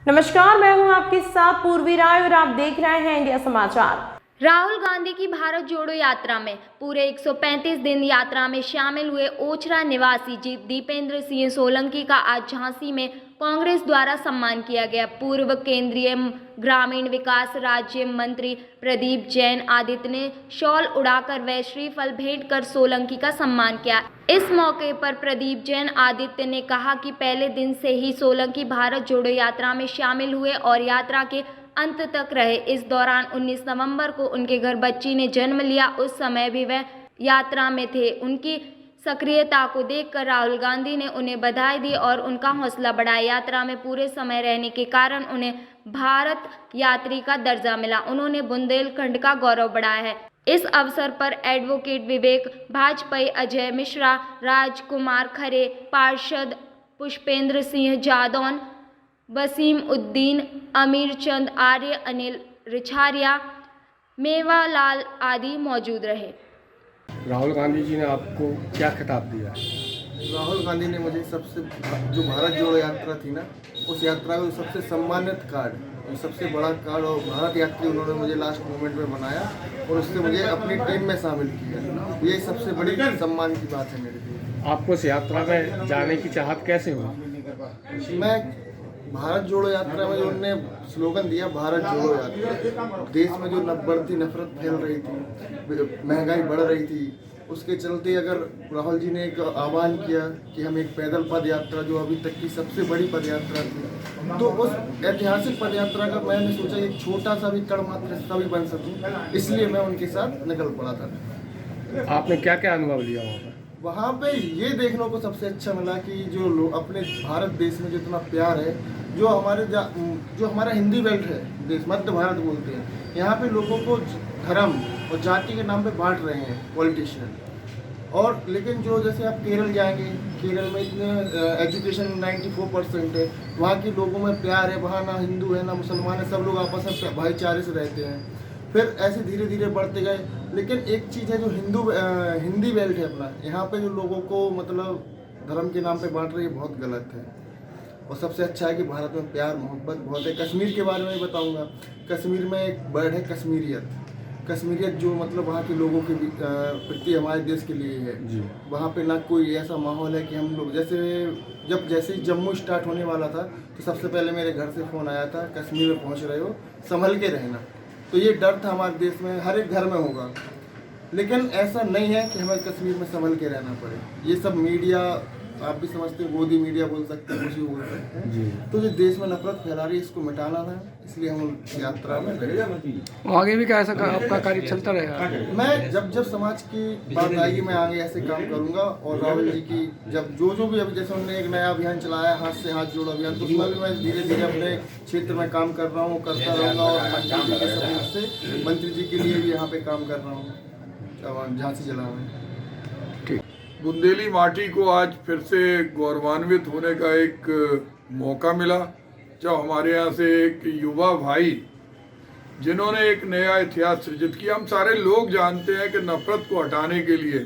नमस्कार, मैं हूं आपके साथ पूर्वी राय और आप देख रहे हैं इंडिया समाचार। राहुल गांधी की भारत जोड़ो यात्रा में पूरे 135 दिन यात्रा में शामिल हुए ओछरा निवासी दीपेंद्र सिंह सोलंकी का आज झांसी में कांग्रेस द्वारा सम्मान किया गया। पूर्व केंद्रीय ग्रामीण विकास राज्य मंत्री प्रदीप जैन आदित्य ने शॉल उड़ाकर व श्रीफल भेंट कर सोलंकी का सम्मान किया। इस मौके पर प्रदीप जैन आदित्य ने कहा कि पहले दिन से ही सोलंकी भारत जोड़ो यात्रा में शामिल हुए और यात्रा के अंत तक रहे। इस दौरान 19 नवंबर को उनके घर बच्ची ने जन्म लिया। उस समय भी वह यात्रा में थे। उनकी सक्रियता को देखकर राहुल गांधी ने उन्हें बधाई दी और उनका हौसला बढ़ाया। यात्रा में पूरे समय रहने के कारण उन्हें भारत यात्री का दर्जा मिला। उन्होंने बुंदेलखंड का गौरव बढ़ाया है। इस अवसर पर एडवोकेट विवेक भाजपाई, अजय मिश्रा, राजकुमार खरे, पार्षद पुष्पेंद्र सिंह जादौन, वसीम उद्दीन, अमीर चंद आर्य, अनिल रिछारिया, मेवालाल आदि मौजूद रहे। राहुल गांधी जी ने आपको क्या खिताब दिया? राहुल गांधी ने मुझे जो भारत जोड़ो यात्रा थी ना, उस यात्रा का सबसे सम्मानित कार्ड, सबसे बड़ा कार्ड और भारत यात्री उन्होंने मुझे लास्ट मोमेंट में बनाया और उससे मुझे अपनी टीम में शामिल किया। ये सबसे बड़ी सम्मान की बात है मेरे लिए। आपको इस यात्रा में जाने की चाहत कैसे हुई? मैं भारत जोड़ो यात्रा में जो उन्होंने स्लोगन दिया, भारत जोड़ो यात्रा, देश में जो बढ़ती नफरत फैल रही थी, महंगाई बढ़ रही थी, उसके चलते अगर राहुल जी ने एक आह्वान किया कि हम एक पैदल पद यात्रा, जो अभी तक की सबसे बड़ी पद यात्रा थी, तो उस ऐतिहासिक पद यात्रा का मैंने सोचा एक छोटा सा भी कण मात्र हिस्सा भी बन सकूं, इसलिए मैं उनके साथ निकल पड़ा था। आपने क्या क्या अनुभव लिया वहाँ पे ये देखने को सबसे अच्छा मिला कि जो लोग अपने भारत देश में जितना प्यार है, जो हमारा हिंदी बेल्ट है देश, मध्य भारत बोलते हैं, यहाँ पे लोगों को धर्म और जाति के नाम पे बांट रहे हैं पॉलिटिशियन। और लेकिन जो जैसे आप केरल जाएंगे, केरल में इतने एजुकेशन 94% है, वहाँ के लोगों में प्यार है, वहाँ ना हिंदू है ना मुसलमान है, सब लोग आपस में भाईचारे से रहते हैं। फिर ऐसे धीरे धीरे बढ़ते गए। लेकिन एक चीज़ है जो हिंदी बेल्ट है अपना, यहाँ पे जो लोगों को मतलब धर्म के नाम पे बांट रही है, बहुत गलत है। और सबसे अच्छा है कि भारत में प्यार मोहब्बत बहुत है। कश्मीर के बारे में बताऊंगा। कश्मीर में एक वर्ड है कश्मीरियत। कश्मीरियत जो मतलब वहाँ के लोगों के प्रति हमारे देश के लिए है जी। वहाँ पे ना कोई ऐसा माहौल है कि हम लोग जैसे ही जम्मू स्टार्ट होने वाला था, तो सबसे पहले मेरे घर से फ़ोन आया था, कश्मीर में पहुँच रहे हो, संभल के रहना। तो ये डर था हमारे देश में, हर एक घर में होगा। लेकिन ऐसा नहीं है कि हमें कश्मीर में संभल के रहना पड़े। ये सब मीडिया, आप भी समझते हो, गोदी मीडिया बोल सकते हैं, कुछ भी बोल सकते हैं जी। तो जो देश में नफरत फैला रही है, इसको मिटाना था, इसलिए हम यात्रा में गए। आगे भी क्या ऐसा आपका कार्य चलता रहेगा? मैं जब समाज की बात आएगी, मैं आगे ऐसे काम करूंगा। और राहुल जी की जब जो भी अभी जैसे उन्होंने एक नया अभियान चलाया, हाथ से हाथ जोड़ो अभियान, तो उसमें भी मैं धीरे धीरे अपने क्षेत्र में काम कर रहा हूँ, करता रहूँगा। और मंत्री जी के सहयोग से मंत्री जी के लिए भी यहाँ पे काम कर रहा हूँ, झांसी जिला में। बुंदेली माटी को आज फिर से गौरवान्वित होने का एक मौका मिला, जब हमारे यहाँ से एक युवा भाई, जिन्होंने एक नया इतिहास सृजित किया। हम सारे लोग जानते हैं कि नफरत को हटाने के लिए,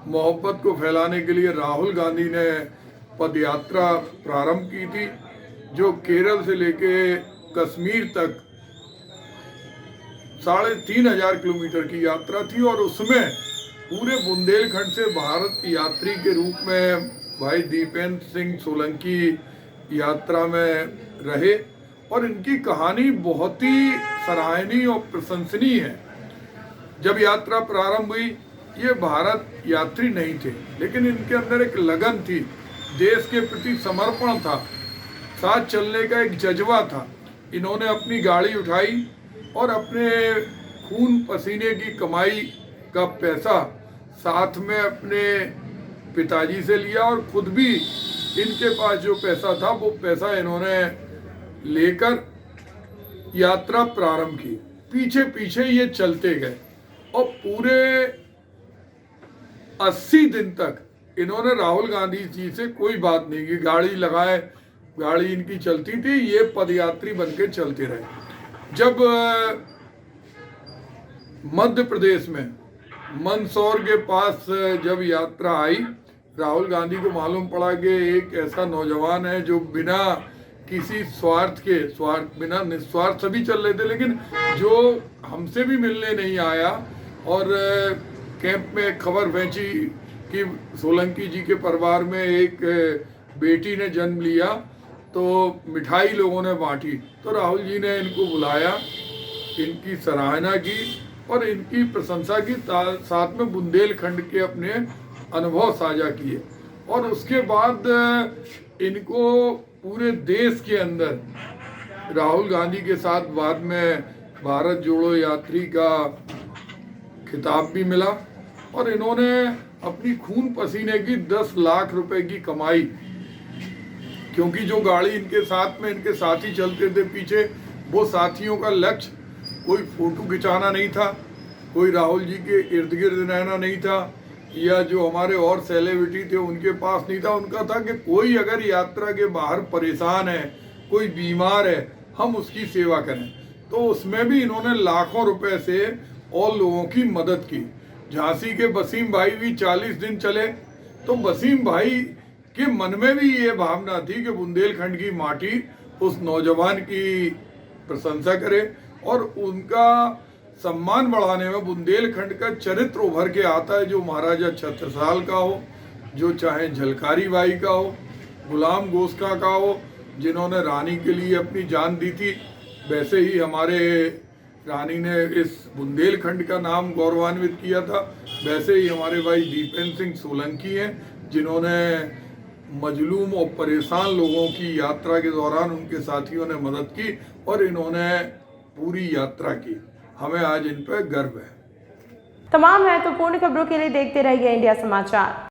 मोहब्बत को फैलाने के लिए राहुल गांधी ने पदयात्रा प्रारंभ की थी, जो केरल से लेके कश्मीर तक 3500 किलोमीटर की यात्रा थी। और उसमें पूरे बुंदेलखंड से भारत यात्री के रूप में भाई दीपेंद्र सिंह सोलंकी यात्रा में रहे। और इनकी कहानी बहुत ही सराहनीय और प्रशंसनीय है। जब यात्रा प्रारंभ हुई, ये भारत यात्री नहीं थे, लेकिन इनके अंदर एक लगन थी, देश के प्रति समर्पण था, साथ चलने का एक जज्बा था। इन्होंने अपनी गाड़ी उठाई और अपने खून पसीने की कमाई का पैसा साथ में अपने पिताजी से लिया, और खुद भी इनके पास जो पैसा था वो पैसा इन्होंने लेकर यात्रा प्रारंभ की। पीछे पीछे ये चलते गए और पूरे 80 दिन तक इन्होंने राहुल गांधी जी से कोई बात नहीं की। गाड़ी लगाए, गाड़ी इनकी चलती थी, ये पदयात्री बनकर चलते रहे। जब मध्य प्रदेश में मंदसौर के पास जब यात्रा आई, राहुल गांधी को मालूम पड़ा कि एक ऐसा नौजवान है जो बिना किसी स्वार्थ बिना निस्वार्थ सभी चल रहे थे, लेकिन जो हमसे भी मिलने नहीं आया और कैंप में एक खबर पहुंची कि सोलंकी जी के परिवार में एक बेटी ने जन्म लिया, तो मिठाई लोगों ने बांटी, तो राहुल जी ने इनको बुलाया, इनकी सराहना की और इनकी प्रशंसा की, साथ में बुंदेलखंड के अपने अनुभव साझा किए। और उसके बाद इनको पूरे देश के अंदर राहुल गांधी के साथ बाद में भारत जोड़ो यात्री का खिताब भी मिला और इन्होंने अपनी खून पसीने की 10 लाख रुपए की कमाई, क्योंकि जो गाड़ी इनके साथ में इनके साथी चलते थे पीछे, वो साथियों का लक्ष्य कोई फोटो खिंचाना नहीं था, कोई राहुल जी के इर्द गिर्द रहना नहीं था, या जो हमारे और सेलिब्रिटी थे उनके पास नहीं था। उनका था कि कोई अगर यात्रा के बाहर परेशान है, कोई बीमार है, हम उसकी सेवा करें। तो उसमें भी इन्होंने लाखों रुपए से और लोगों की मदद की। झांसी के वसीम भाई भी 40 दिन चले, तो वसीम भाई के मन में भी ये भावना थी कि बुंदेलखंड की माटी उस नौजवान की प्रशंसा करे और उनका सम्मान बढ़ाने में बुंदेलखंड का चरित्र उभर के आता है, जो महाराजा छत्रसाल का हो, जो चाहे झलकारी बाई का हो, गुलाम गोस्का का हो, जिन्होंने रानी के लिए अपनी जान दी थी, वैसे ही हमारे रानी ने इस बुंदेलखंड का नाम गौरवान्वित किया था। वैसे ही हमारे भाई दीपेंद्र सिंह सोलंकी हैं, जिन्होंने मजलूम और परेशान लोगों की यात्रा के दौरान उनके साथियों ने मदद की और इन्होंने पूरी यात्रा की। हमें आज इन पर गर्व है। तमाम महत्वपूर्ण खबरों के लिए देखते रहिए इंडिया समाचार।